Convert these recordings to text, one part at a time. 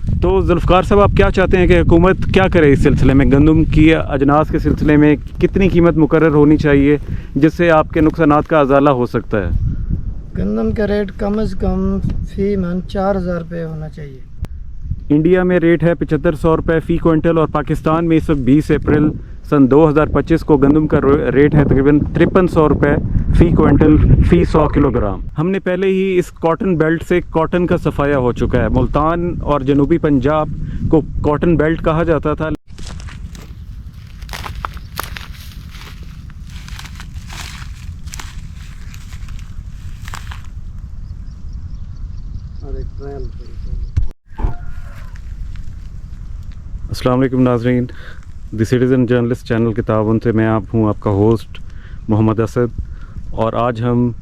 तो जुल्फ़कार साहब, आप क्या चाहते हैं कि हुकूमत क्या करे इस सिलसिले में? गंदम की अजनास के सिलसिले में कितनी कीमत मुकर्रर होनी चाहिए जिससे आपके नुकसानात का अजाला हो सकता है? गंदम का रेट कम से कम फी मन 4000 रुपये होना चाहिए। इंडिया में रेट है 7500 रुपये फ़ी क्विंटल और पाकिस्तान में इस वक्त 20 अप्रैल सन 2025 को गंदम का रेट है तकरीबन 5300 रुपये फ़ी क्विंटल फ़ी 100 किलोग्राम। हमने पहले ही इस कॉटन बेल्ट से कॉटन का सफाया हो चुका है। मुल्तान और जनूबी पंजाब को कॉटन बेल्ट कहा जाता था। अस्सलाम वालेकुम नाज़रीन, द सिटीज़न जर्नलिस्ट चैनल के ताउन से मैं आपका होस्ट मोहम्मद असद। और आज हम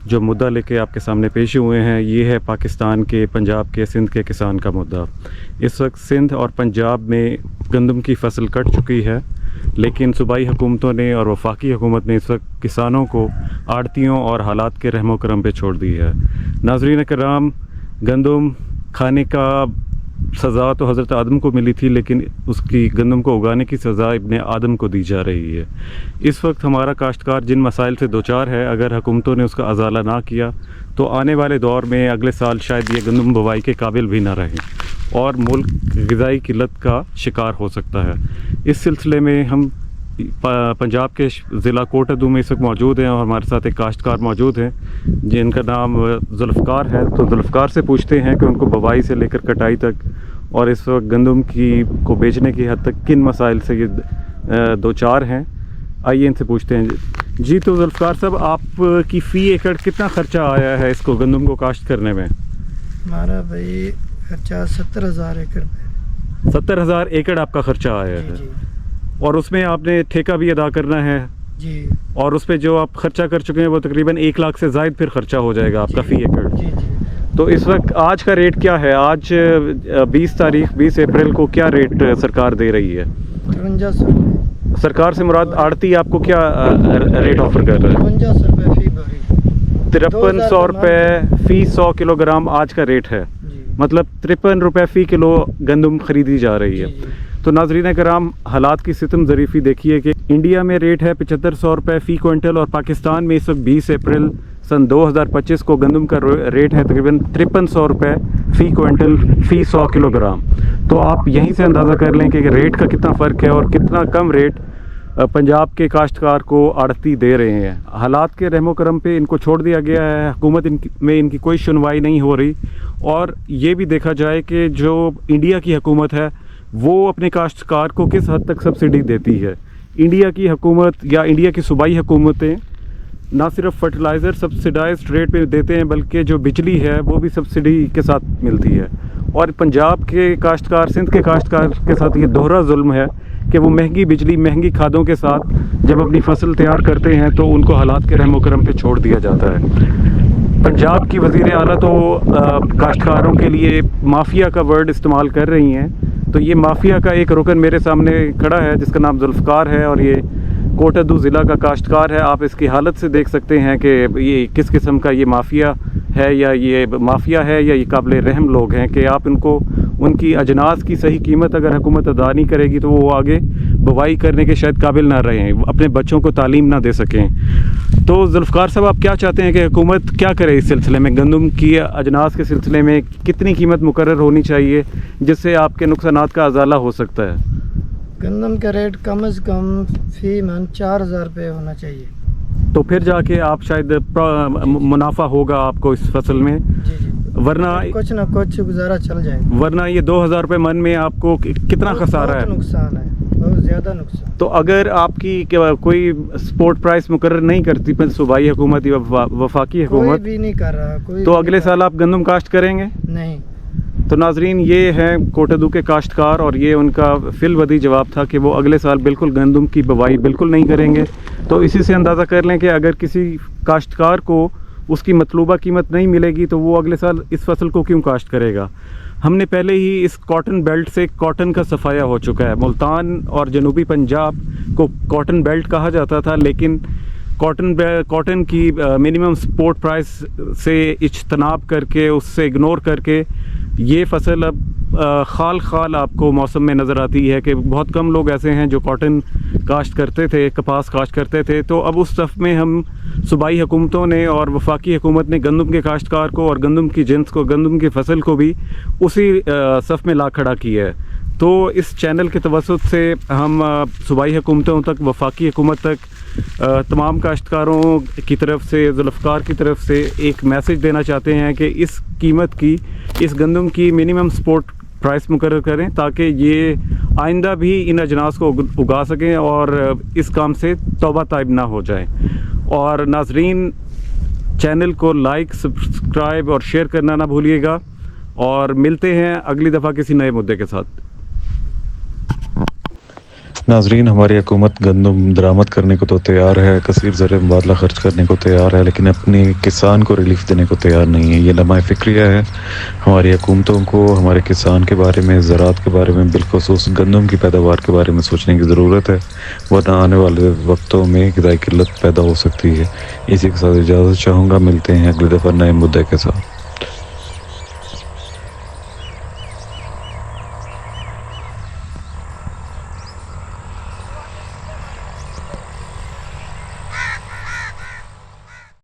जो मुद्दा लेके आपके सामने पेश हुए हैं ये है पाकिस्तान के, पंजाब के, सिंध के किसान का मुद्दा। इस वक्त सिंध और पंजाब में गंदम की फसल कट चुकी है, लेकिन सूबाई हुकूमतों ने और वफाकी हुकूमत ने इस वक्त किसानों को आड़तियों और हालात के रहमो करम पे छोड़ दी है। नाज़रीन कराम, गंदम खाने का सज़ा तो हज़रत आदम को मिली थी, लेकिन उसकी गंदम को उगाने की सज़ा इब्ने आदम को दी जा रही है। इस वक्त हमारा काश्तकार जिन मसाइल से दो चार है, अगर हुकूमतों ने उसका अजाला ना किया तो आने वाले दौर में अगले साल शायद ये गंदम बुवाई के काबिल भी ना रहे और मुल्क ग़िज़ाई किल्लत का शिकार हो सकता है। इस सिलसिले में हम पंजाब के ज़िला कोटअदू में इस वक्त मौजूद हैं और हमारे साथ एक काश्तकार मौजूद हैं जिनका नाम जुल्फ़कार है। तो जुल्फ़कार से पूछते हैं कि उनको बुवाई से लेकर कटाई तक और इस वक्त गंदम को बेचने की हद तक किन मसाइल से ये दो चार हैं। आइए इनसे पूछते हैं। जी, तो जुल्फ़कार साहब, आपकी फ़ी एकड़ कितना ख़र्चा आया है इसको गंदम को काश्त करने में? हमारा भाई खर्चा 70,000 एकड़ पे। 70,000 एकड़ आपका ख़र्चा आया है जी। और उसमें आपने ठेका भी अदा करना है जी। और उस पर जो आप खर्चा कर चुके हैं वो तकरीबन 1 लाख से ज़ायद फिर खर्चा हो जाएगा आपका फ़ी एकड़। जी जी। तो इस वक्त आज का रेट क्या है? आज 20 अप्रैल को क्या रेट सरकार दे रही है? 5300। सरकार से मुराद आड़ती आपको क्या रेट ऑफर कर रहा है? 5300 रुपये फी बोरी। 5300 रुपये फ़ी 100 किलोग्राम आज का रेट है। मतलब 53 रुपये फ़ी किलो गंदम खरीदी जा रही है। तो नाज़रीन कराम, हालात की सितम ज़रीफ़ी देखिए कि इंडिया में रेट है 7500 रुपये फ़ी क्विंटल और पाकिस्तान में इस वक्त 20 अप्रैल सन 2025 को गंदम का रेट है तकरीबन 5300 रुपये फ़ी क्विंटल फ़ी 100 किलोग्राम। तो आप यहीं से अंदाज़ा कर लें कि रेट का कितना फ़र्क है और कितना कम रेट पंजाब के काश्तकार को आड़ती दे रहे हैं। हालात के रहमो करम पे इनको छोड़ दिया गया है। हुकूमत में इनकी कोई सुनवाई नहीं हो रही। और ये भी देखा जाए कि जो इंडिया की हुकूमत है वो अपने काश्तकार को किस हद तक सब्सिडी देती है। इंडिया की हुकूमत या इंडिया की सूबाई हुकूमतें ना सिर्फ फर्टिलाइज़र सब्सिडाइज्ड रेट पे देते हैं, बल्कि जो बिजली है वो भी सब्सिडी के साथ मिलती है। और पंजाब के काश्तकार, सिंध के काश्तकार के साथ ये दोहरा जुल्म है कि वो महंगी बिजली, महंगी खादों के साथ जब अपनी फसल तैयार करते हैं तो उनको हालात के रहमो करम पे छोड़ दिया जाता है। पंजाब की वज़ीर आला तो काश्तकारों के लिए माफिया का वर्ड इस्तेमाल कर रही हैं। तो ये माफिया का एक रुकन मेरे सामने खड़ा है जिसका नाम जुल्फ़कार है और ये कोटअदू ज़िला का काश्तकार है। आप इसकी हालत से देख सकते हैं कि ये किस किस्म का ये माफिया है या ये काबिल रहम लोग हैं कि आप इनको उनकी अजनास की सही कीमत अगर हुकूमत अदा नहीं करेगी तो वो आगे बुवाई करने के शायद काबिल ना रहें, अपने बच्चों को तालीम ना दे सकें। तो जुल्फ़कार साहब, आप क्या चाहते हैं कि हुकूमत क्या करे इस सिलसिले में? गंदम की अजनास के सिलसिले में कितनी कीमत मुकर्रर होनी चाहिए जिससे आपके नुकसानात का अजाला हो सकता है? गंदम का रेट कम से कम फी मन 4000 रुपये होना चाहिए। तो फिर जाके आप शायद मुनाफा होगा आपको इस फसल में। जी जी। वरना कुछ ना कुछ गुजारा चल जाएगा। वरना ये 2000 रुपये मन में आपको कितना खसारा है? नुकसान है, बहुत ज़्यादा नुकसान। तो अगर आपकी कोई सपोर्ट प्राइस मुकर्रर नहीं करती सूबाई हुकूमत या वफाकी हुकूमत, कोई भी नहीं कर रहा, कोई तो अगले साल आप गंदम काश्त करेंगे? नहीं। तो नाजरीन, ये हैं कोटअदू के काश्तकार और ये उनका फिलवदी जवाब था कि वो अगले साल बिल्कुल गंदम की बुवाई बिल्कुल नहीं करेंगे। तो इसी से अंदाज़ा कर लें कि अगर किसी काश्तकार को उसकी मतलूबा कीमत नहीं मिलेगी तो वो अगले साल इस फसल को क्यों काश्त करेगा। हमने पहले ही इस कॉटन बेल्ट से कॉटन का सफाया हो चुका है। मुल्तान और जनूबी पंजाब को कॉटन बेल्ट कहा जाता था, लेकिन कॉटन की मिनिमम सपोर्ट प्राइस से इज्तनाब करके, उससे इग्नोर करके ये फसल अब खाल खाल आपको मौसम में नज़र आती है कि बहुत कम लोग ऐसे हैं जो कॉटन काश्त करते थे, कपास काश्त करते थे। तो अब उस सफ़ में हम सूबाई हुकूमतों ने और वफाकी हुकूमत ने गंदम के काश्तकार को और गंदम की जिन्स को, गंदम की फसल को भी उसी सफ़ में ला खड़ा किया है। तो इस चैनल के तवसत से हम सूबाई हुकूमतों तक, वफाकी हुकूमत तक, तमाम काश्तकारों की तरफ से, ज़ुल्फ़कार की तरफ से एक मैसेज देना चाहते हैं कि इस कीमत की, इस गंदम की मिनिमम सपोर्ट प्राइस मुकर्रर करें ताकि ये आइंदा भी इन अजनास को उगा सकें और इस काम से तौबा ताइब ना हो जाए। और नाज़रीन, चैनल को लाइक, सब्सक्राइब और शेयर करना ना भूलिएगा और मिलते हैं अगली दफ़ा किसी नए मुद्दे के साथ। नाजरीन, हमारी हुकूमत गंदम दरामद करने को तो तैयार है, कसीर ज़र मुबादला ख़र्च करने को तैयार है, लेकिन अपने किसान को रिलीफ देने को तैयार नहीं है। ये लम्हा फ़िक्रिया है। हमारी हुकूमतों को हमारे किसान के बारे में, ज़राअत के बारे में, बिलखुसूस गंदम की पैदावार के बारे में सोचने की ज़रूरत है, वरना आने वाले वक्तों में ग़िज़ाई किल्लत पैदा हो सकती है। इसी के साथ इजाज़त चाहूँगा। मिलते हैं अगली दफ़ा नए मुद्दे के साथ।